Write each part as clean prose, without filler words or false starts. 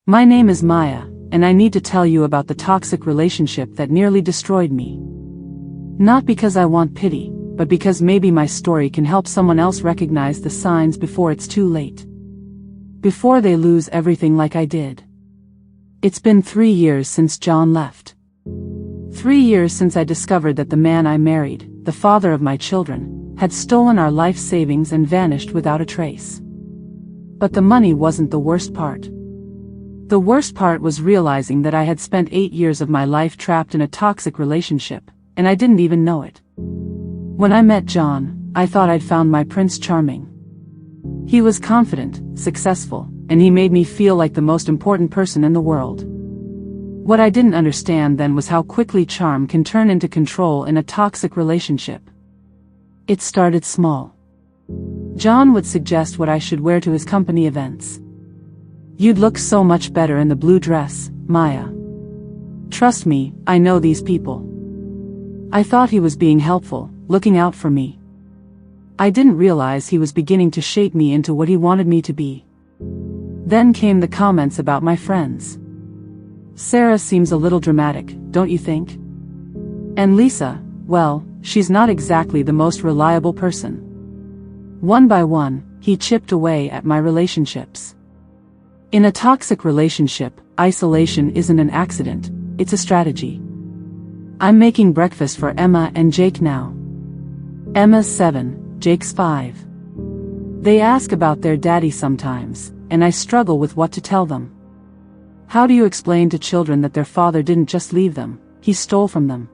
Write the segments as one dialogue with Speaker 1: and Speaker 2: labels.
Speaker 1: My name is Maya, and I need to tell you about the toxic relationship that nearly destroyed me. Not because I want pity, but because maybe my story can help someone else recognize the signs before it's too late. Before they lose everything like I did. It's been 3 years since John left. 3 years since I discovered that the man I married, the father of my children, had stolen our life savings and vanished without a trace. But the money wasn't the worst part. The worst part was realizing that I had spent 8 years of my life trapped in a toxic relationship, and I didn't even know it. When I met John, I thought I'd found my Prince Charming. He was confident, successful, and he made me feel like the most important person in the world. What I didn't understand then was how quickly charm can turn into control in a toxic relationship. It started small. John would suggest what I should wear to his company events. "You'd look so much better in the blue dress, Maya. Trust me, I know these people." I thought he was being helpful, looking out for me. I didn't realize he was beginning to shape me into what he wanted me to be. Then came the comments about my friends. "Sarah seems a little dramatic, don't you think? And Lisa, well, she's not exactly the most reliable person." One by one, he chipped away at my relationships. In a toxic relationship, isolation isn't an accident, it's a strategy. I'm making breakfast for Emma and Jake now. Emma's 7, Jake's 5. They ask about their daddy sometimes, and I struggle with what to tell them. How do you explain to children that their father didn't just leave them, he stole from them?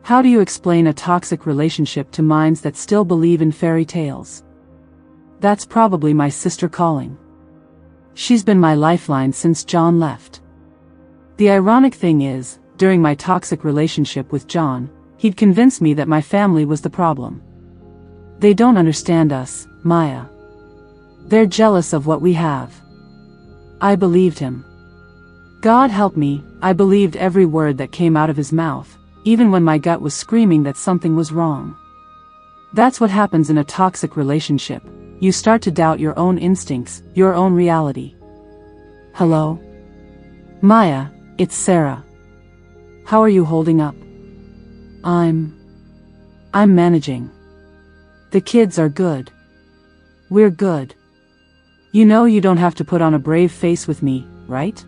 Speaker 1: How do you explain a toxic relationship to minds that still believe in fairy tales? That's probably my sister calling. She's been my lifeline since John left. The ironic thing is, during my toxic relationship with John, he'd convinced me that my family was the problem. They don't understand us, Maya. They're jealous of what we have. I believed him. God help me, I believed every word that came out of his mouth, even when my gut was screaming that something was wrong. That's what happens in a toxic relationship. You start to doubt your own instincts, your own reality. Hello? Maya, it's Sarah. How are you holding up? I'm managing. The kids are good. We're good. You know you don't have to put on a brave face with me, right?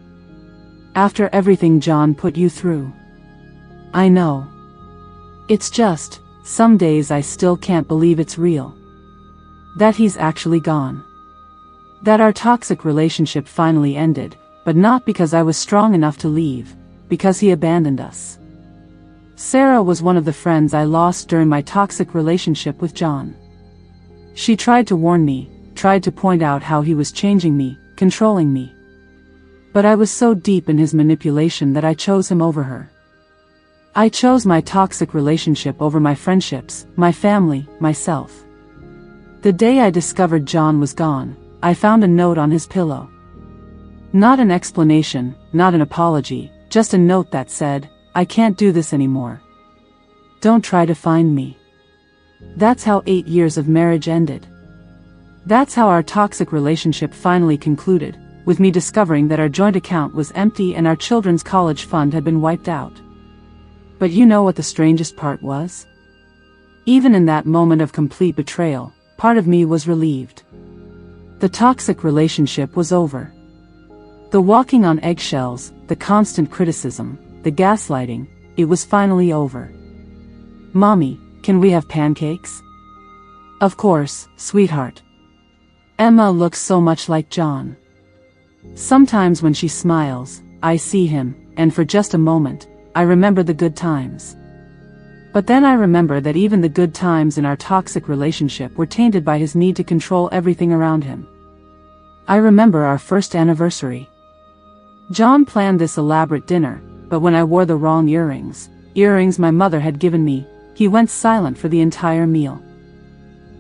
Speaker 1: After everything John put you through. I know. It's just, some days I still can't believe it's real. That he's actually gone. That our toxic relationship finally ended, but not because I was strong enough to leave, because he abandoned us. Sarah was one of the friends I lost during my toxic relationship with John. She tried to warn me, tried to point out how he was changing me, controlling me. But I was so deep in his manipulation that I chose him over her. I chose my toxic relationship over my friendships, my family, myself. The day I discovered John was gone, I found a note on his pillow. Not an explanation, not an apology, just a note that said, "I can't do this anymore. Don't try to find me." That's how 8 years of marriage ended. That's how our toxic relationship finally concluded, with me discovering that our joint account was empty and our children's college fund had been wiped out. But you know what the strangest part was? Even in that moment of complete betrayal, part of me was relieved. The toxic relationship was over. The walking on eggshells, the constant criticism, the gaslighting, it was finally over. "Mommy, can we have pancakes?" "Of course, sweetheart." Emma looks so much like John. Sometimes when she smiles, I see him, and for just a moment, I remember the good times. But then I remember that even the good times in our toxic relationship were tainted by his need to control everything around him. I remember our first anniversary. John planned this elaborate dinner, but when I wore the wrong earrings my mother had given me, he went silent for the entire meal.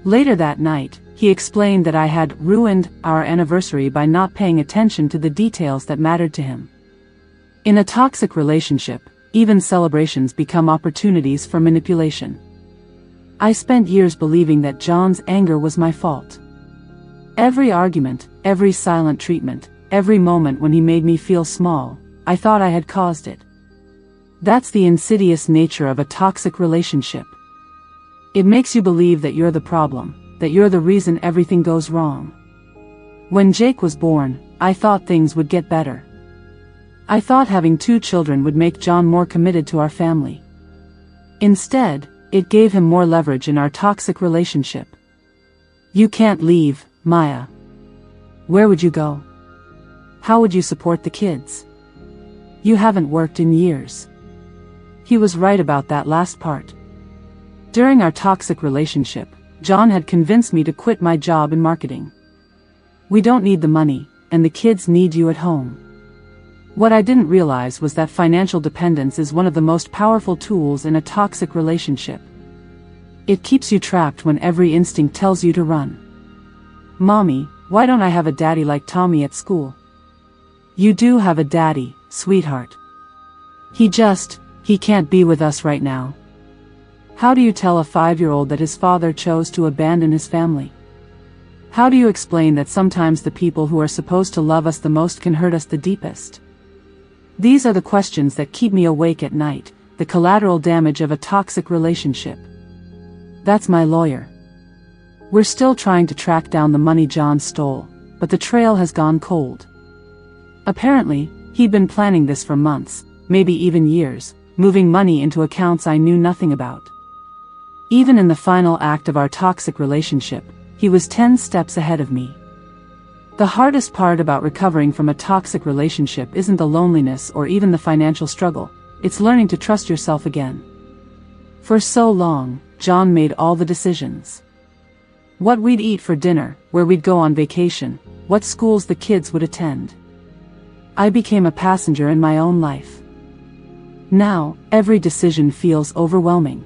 Speaker 1: Later that night, he explained that I had ruined our anniversary by not paying attention to the details that mattered to him. In a toxic relationship, even celebrations become opportunities for manipulation. I spent years believing that John's anger was my fault. Every argument, every silent treatment, every moment when he made me feel small, I thought I had caused it. That's the insidious nature of a toxic relationship. It makes you believe that you're the problem, that you're the reason everything goes wrong. When Jake was born, I thought things would get better. I thought having 2 children would make John more committed to our family. Instead, it gave him more leverage in our toxic relationship. You can't leave, Maya. Where would you go? How would you support the kids? You haven't worked in years. He was right about that last part. During our toxic relationship, John had convinced me to quit my job in marketing. We don't need the money, and the kids need you at home. What I didn't realize was that financial dependence is one of the most powerful tools in a toxic relationship. It keeps you trapped when every instinct tells you to run. Mommy, why don't I have a daddy like Tommy at school? You do have a daddy, sweetheart. He can't be with us right now. How do you tell a 5-year-old that his father chose to abandon his family? How do you explain that sometimes the people who are supposed to love us the most can hurt us the deepest? These are the questions that keep me awake at night, the collateral damage of a toxic relationship. That's my lawyer. We're still trying to track down the money John stole, but the trail has gone cold. Apparently, he'd been planning this for months, maybe even years, moving money into accounts I knew nothing about. Even in the final act of our toxic relationship, he was 10 steps ahead of me. The hardest part about recovering from a toxic relationship isn't the loneliness or even the financial struggle, it's learning to trust yourself again. For so long, John made all the decisions. What we'd eat for dinner, where we'd go on vacation, what schools the kids would attend. I became a passenger in my own life. Now, every decision feels overwhelming.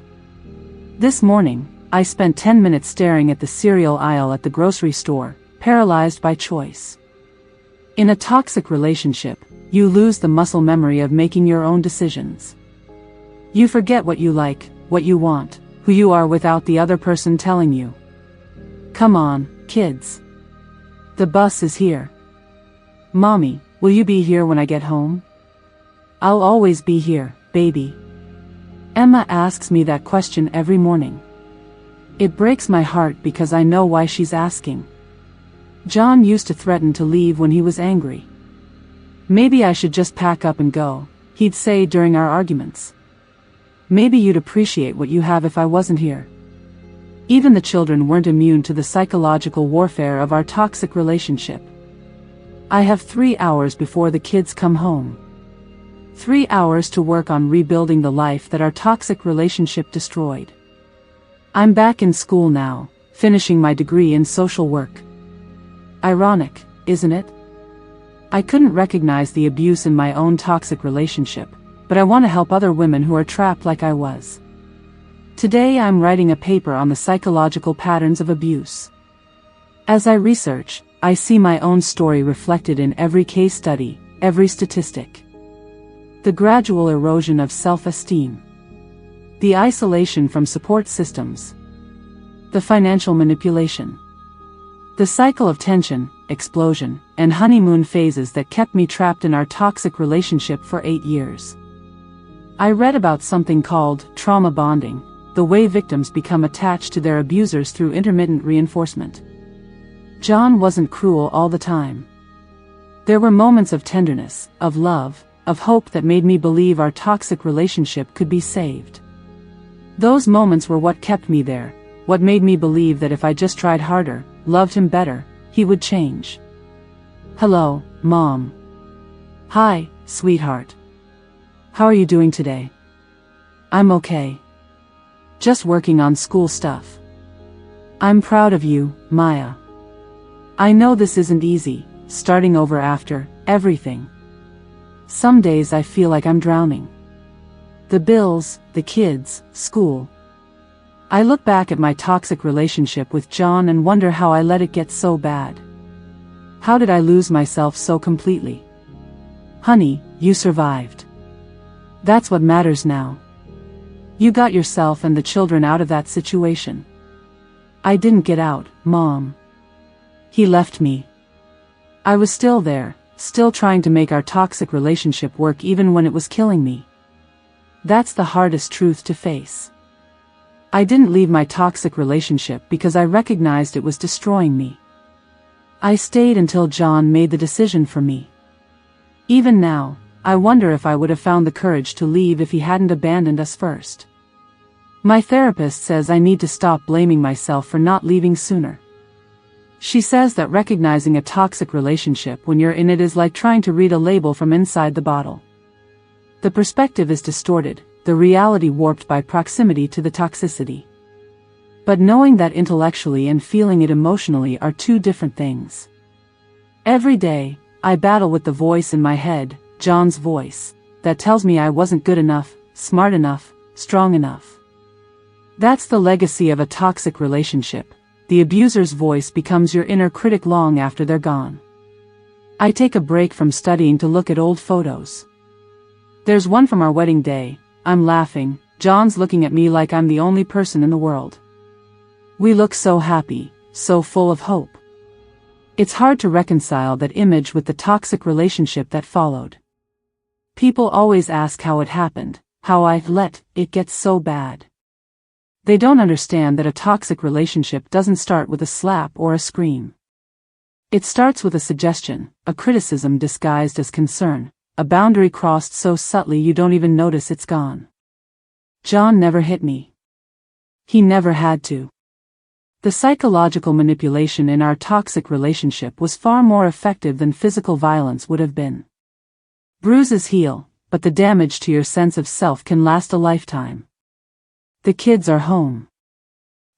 Speaker 1: This morning, I spent 10 minutes staring at the cereal aisle at the grocery store, paralyzed by choice. In a toxic relationship, you lose the muscle memory of making your own decisions. You forget what you like, what you want, who you are without the other person telling you. Come on, kids. The bus is here. Mommy, will you be here when I get home? I'll always be here, baby. Emma asks me that question every morning. It breaks my heart because I know why she's asking. John used to threaten to leave when he was angry. Maybe I should just pack up and go, he'd say during our arguments. Maybe you'd appreciate what you have if I wasn't here. Even the children weren't immune to the psychological warfare of our toxic relationship. I have 3 hours before the kids come home. 3 hours to work on rebuilding the life that our toxic relationship destroyed. I'm back in school now, finishing my degree in social work. Ironic, isn't it? I couldn't recognize the abuse in my own toxic relationship, but I want to help other women who are trapped like I was. Today I'm writing a paper on the psychological patterns of abuse. As I research, I see my own story reflected in every case study, every statistic. The gradual erosion of self-esteem. The isolation from support systems. The financial manipulation. The cycle of tension, explosion, and honeymoon phases that kept me trapped in our toxic relationship for 8 years. I read about something called trauma bonding, the way victims become attached to their abusers through intermittent reinforcement. John wasn't cruel all the time. There were moments of tenderness, of love, of hope that made me believe our toxic relationship could be saved. Those moments were what kept me there, what made me believe that if I just tried harder, loved him better, he would change. Hello, Mom. Hi, sweetheart. How are you doing today? I'm okay. Just working on school stuff. I'm proud of you, Maya. I know this isn't easy, starting over after everything. Some days I feel like I'm drowning. The bills, the kids, school. I look back at my toxic relationship with John and wonder how I let it get so bad. How did I lose myself so completely? Honey, you survived. That's what matters now. You got yourself and the children out of that situation. I didn't get out, Mom. He left me. I was still there, still trying to make our toxic relationship work even when it was killing me. That's the hardest truth to face. I didn't leave my toxic relationship because I recognized it was destroying me. I stayed until John made the decision for me. Even now, I wonder if I would have found the courage to leave if he hadn't abandoned us first. My therapist says I need to stop blaming myself for not leaving sooner. She says that recognizing a toxic relationship when you're in it is like trying to read a label from inside the bottle. The perspective is distorted, the reality warped by proximity to the toxicity. But knowing that intellectually and feeling it emotionally are two different things. Every day, I battle with the voice in my head, John's voice, that tells me I wasn't good enough, smart enough, strong enough. That's the legacy of a toxic relationship. The abuser's voice becomes your inner critic long after they're gone. I take a break from studying to look at old photos. There's one from our wedding day. I'm laughing, John's looking at me like I'm the only person in the world. We look so happy, so full of hope. It's hard to reconcile that image with the toxic relationship that followed. People always ask how it happened, how I let it get so bad. They don't understand that a toxic relationship doesn't start with a slap or a scream. It starts with a suggestion, a criticism disguised as concern, a boundary crossed so subtly you don't even notice it's gone. John never hit me. He never had to. The psychological manipulation in our toxic relationship was far more effective than physical violence would have been. Bruises heal, but the damage to your sense of self can last a lifetime. The kids are home.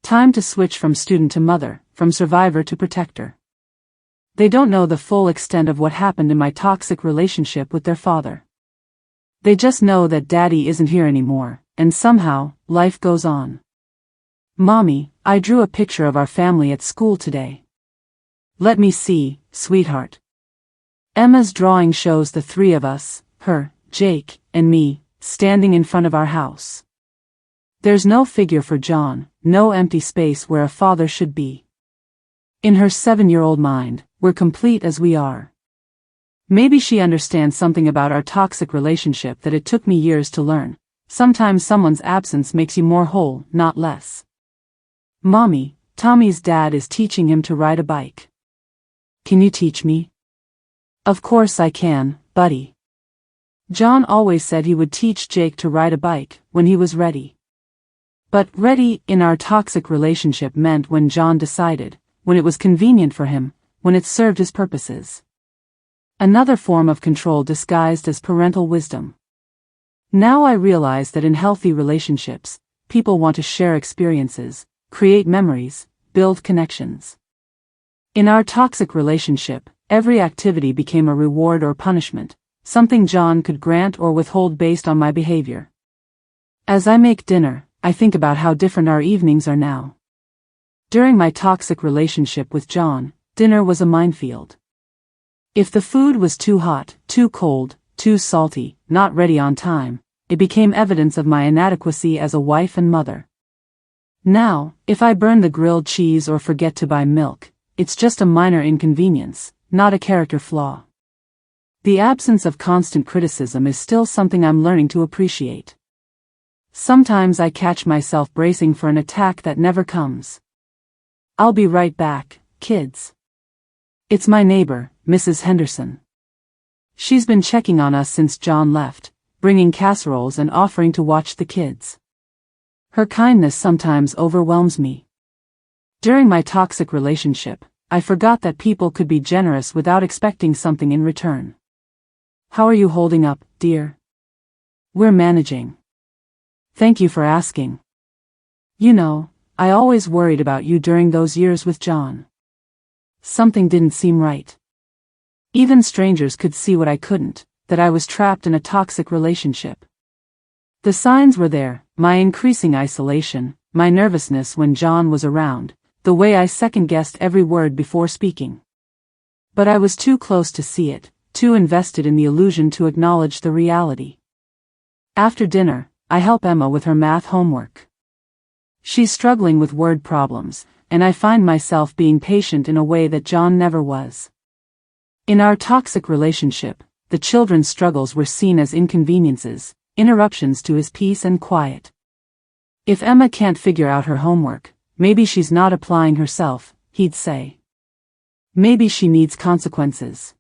Speaker 1: Time to switch from student to mother, from survivor to protector. They don't know the full extent of what happened in my toxic relationship with their father. They just know that daddy isn't here anymore, and somehow, life goes on. Mommy, I drew a picture of our family at school today. Let me see, sweetheart. Emma's drawing shows the three of us, her, Jake, and me, standing in front of our house. There's no figure for John, no empty space where a father should be. In her 7-year-old mind, we're complete as we are. Maybe she understands something about our toxic relationship that it took me years to learn. Sometimes someone's absence makes you more whole, not less. Mommy, Tommy's dad is teaching him to ride a bike. Can you teach me? Of course I can, buddy. John always said he would teach Jake to ride a bike, when he was ready. But ready in our toxic relationship meant when John decided, when it was convenient for him, when it served his purposes. Another form of control disguised as parental wisdom. Now I realize that in healthy relationships, people want to share experiences, create memories, build connections. In our toxic relationship, every activity became a reward or punishment, something John could grant or withhold based on my behavior. As I make dinner, I think about how different our evenings are now. During my toxic relationship with John, dinner was a minefield. If the food was too hot, too cold, too salty, not ready on time, it became evidence of my inadequacy as a wife and mother. Now, if I burn the grilled cheese or forget to buy milk, it's just a minor inconvenience, not a character flaw. The absence of constant criticism is still something I'm learning to appreciate. Sometimes I catch myself bracing for an attack that never comes. I'll be right back, kids. It's my neighbor, Mrs. Henderson. She's been checking on us since John left, bringing casseroles and offering to watch the kids. Her kindness sometimes overwhelms me. During my toxic relationship, I forgot that people could be generous without expecting something in return. How are you holding up, dear? We're managing. Thank you for asking. You know, I always worried about you during those years with John. Something didn't seem right. Even strangers could see what I couldn't, that I was trapped in a toxic relationship. The signs were there, my increasing isolation, my nervousness when John was around, the way I second-guessed every word before speaking. But I was too close to see it, too invested in the illusion to acknowledge the reality. After dinner, I help Emma with her math homework. She's struggling with word problems, and I find myself being patient in a way that John never was. In our toxic relationship, the children's struggles were seen as inconveniences, interruptions to his peace and quiet. If Emma can't figure out her homework, maybe she's not applying herself, he'd say. Maybe she needs consequences.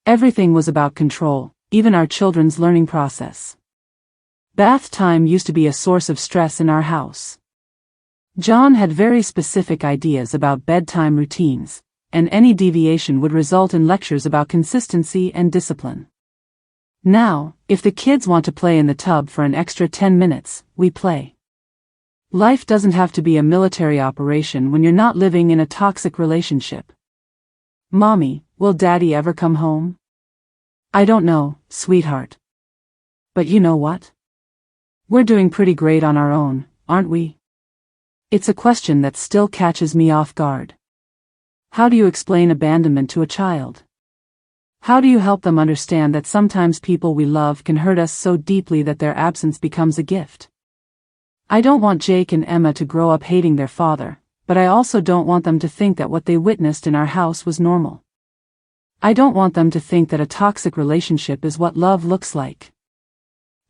Speaker 1: Everything was about control, even our children's learning process. Bath time used to be a source of stress in our house. John had very specific ideas about bedtime routines, and any deviation would result in lectures about consistency and discipline. Now, if the kids want to play in the tub for an extra 10 minutes, we play. Life doesn't have to be a military operation when you're not living in a toxic relationship. Mommy, will Daddy ever come home? I don't know, sweetheart. But you know what? We're doing pretty great on our own, aren't we? It's a question that still catches me off guard. How do you explain abandonment to a child? How do you help them understand that sometimes people we love can hurt us so deeply that their absence becomes a gift? I don't want Jake and Emma to grow up hating their father, but I also don't want them to think that what they witnessed in our house was normal. I don't want them to think that a toxic relationship is what love looks like.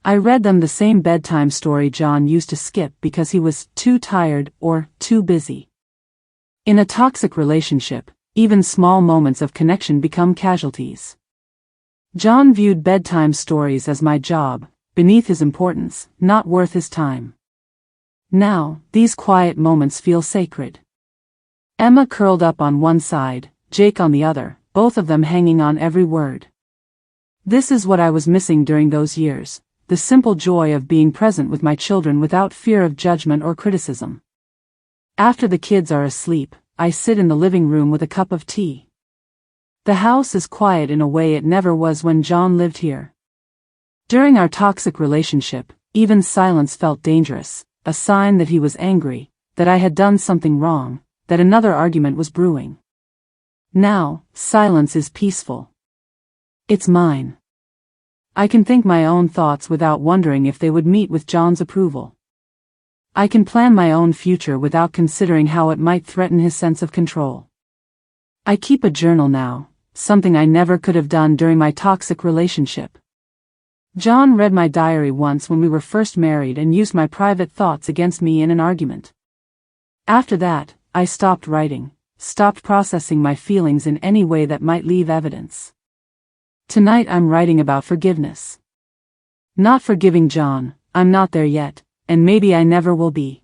Speaker 1: I read them the same bedtime story John used to skip because he was too tired or too busy. In a toxic relationship, even small moments of connection become casualties. John viewed bedtime stories as my job, beneath his importance, not worth his time. Now, these quiet moments feel sacred. Emma curled up on one side, Jake on the other, both of them hanging on every word. This is what I was missing during those years. The simple joy of being present with my children without fear of judgment or criticism. After the kids are asleep, I sit in the living room with a cup of tea. The house is quiet in a way it never was when John lived here. During our toxic relationship, even silence felt dangerous, a sign that he was angry, that I had done something wrong, that another argument was brewing. Now, silence is peaceful. It's mine. I can think my own thoughts without wondering if they would meet with John's approval. I can plan my own future without considering how it might threaten his sense of control. I keep a journal now, something I never could have done during my toxic relationship. John read my diary once when we were first married and used my private thoughts against me in an argument. After that, I stopped writing, stopped processing my feelings in any way that might leave evidence. Tonight I'm writing about forgiveness. Not forgiving John, I'm not there yet, and maybe I never will be.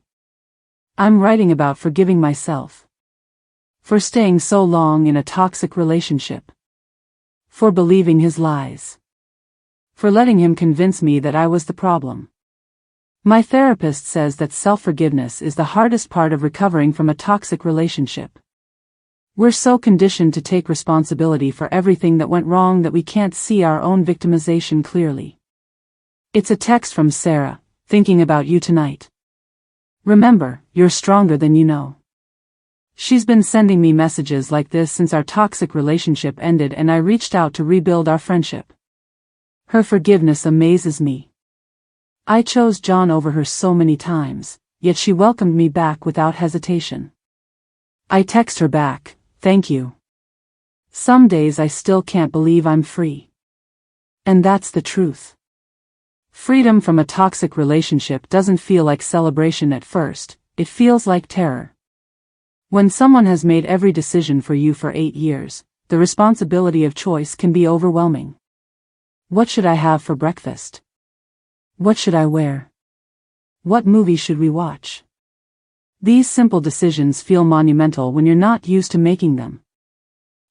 Speaker 1: I'm writing about forgiving myself. For staying so long in a toxic relationship. For believing his lies. For letting him convince me that I was the problem. My therapist says that self-forgiveness is the hardest part of recovering from a toxic relationship. We're so conditioned to take responsibility for everything that went wrong that we can't see our own victimization clearly. It's a text from Sarah, thinking about you tonight. Remember, you're stronger than you know. She's been sending me messages like this since our toxic relationship ended and I reached out to rebuild our friendship. Her forgiveness amazes me. I chose John over her so many times, yet she welcomed me back without hesitation. I text her back, thank you. Some days I still can't believe I'm free. And that's the truth. Freedom from a toxic relationship doesn't feel like celebration at first, it feels like terror. When someone has made every decision for you for 8 years, the responsibility of choice can be overwhelming. What should I have for breakfast? What should I wear? What movie should we watch? These simple decisions feel monumental when you're not used to making them.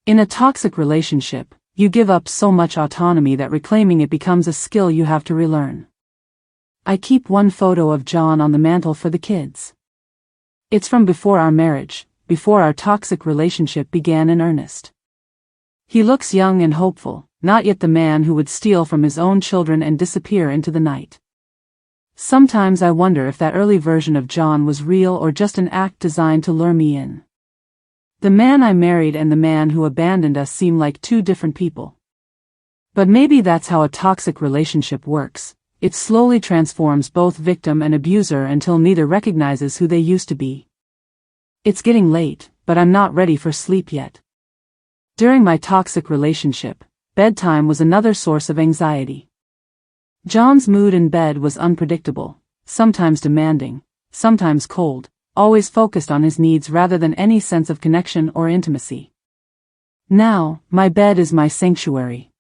Speaker 1: In a toxic relationship, you give up so much autonomy that reclaiming it becomes a skill you have to relearn. I keep one photo of John on the mantle for the kids. It's from before our marriage, before our toxic relationship began in earnest. He looks young and hopeful, not yet the man who would steal from his own children and disappear into the night. Sometimes I wonder if that early version of John was real or just an act designed to lure me in. The man I married and the man who abandoned us seem like two different people. But maybe that's how a toxic relationship works. It slowly transforms both victim and abuser until neither recognizes who they used to be. It's getting late, but I'm not ready for sleep yet. During my toxic relationship, bedtime was another source of anxiety. John's mood in bed was unpredictable, sometimes demanding, sometimes cold, always focused on his needs rather than any sense of connection or intimacy. Now, my bed is my sanctuary.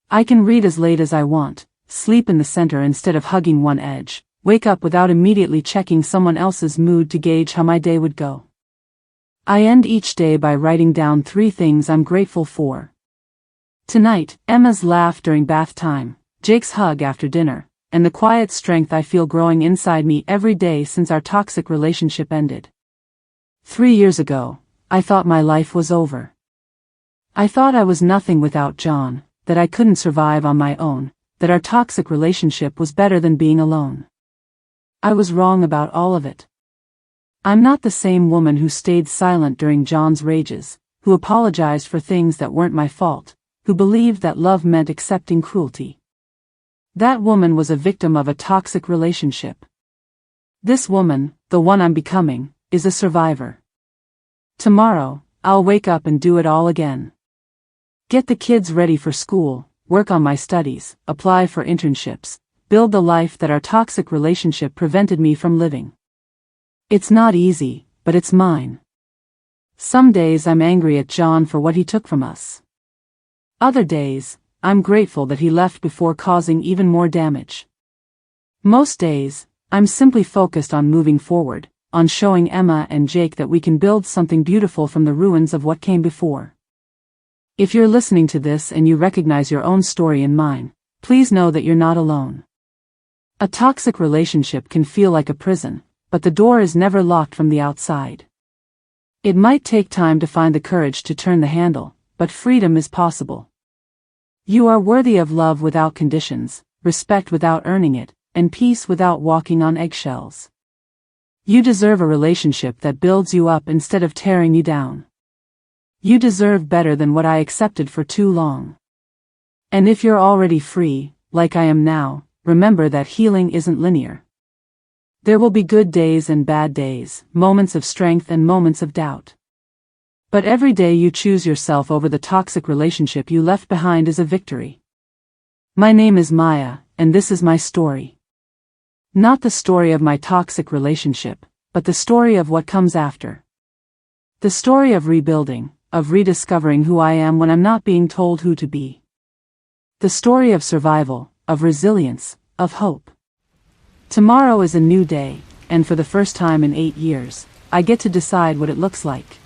Speaker 1: I can read as late as I want, sleep in the center instead of hugging one edge, wake up without immediately checking someone else's mood to gauge how my day would go. I end each day by writing down 3 things I'm grateful for. Tonight, Emma's laugh during bath time, Jake's hug after dinner, and the quiet strength I feel growing inside me every day since our toxic relationship ended. 3 years ago, I thought my life was over. I thought I was nothing without John, that I couldn't survive on my own, that our toxic relationship was better than being alone. I was wrong about all of it. I'm not the same woman who stayed silent during John's rages, who apologized for things that weren't my fault, who believed that love meant accepting cruelty. That woman was a victim of a toxic relationship. This woman, the one I'm becoming, is a survivor. Tomorrow, I'll wake up and do it all again. Get the kids ready for school, work on my studies, apply for internships, build the life that our toxic relationship prevented me from living. It's not easy, but it's mine. Some days I'm angry at John for what he took from us. Other days, I'm grateful that he left before causing even more damage. Most days, I'm simply focused on moving forward, on showing Emma and Jake that we can build something beautiful from the ruins of what came before. If you're listening to this and you recognize your own story in mine, please know that you're not alone. A toxic relationship can feel like a prison, but the door is never locked from the outside. It might take time to find the courage to turn the handle, but freedom is possible. You are worthy of love without conditions, respect without earning it, and peace without walking on eggshells. You deserve a relationship that builds you up instead of tearing you down. You deserve better than what I accepted for too long. And if you're already free, like I am now, remember that healing isn't linear. There will be good days and bad days, moments of strength and moments of doubt. But every day you choose yourself over the toxic relationship you left behind is a victory. My name is Maya, and this is my story. Not the story of my toxic relationship, but the story of what comes after. The story of rebuilding, of rediscovering who I am when I'm not being told who to be. The story of survival, of resilience, of hope. Tomorrow is a new day, and for the first time in 8 years, I get to decide what it looks like.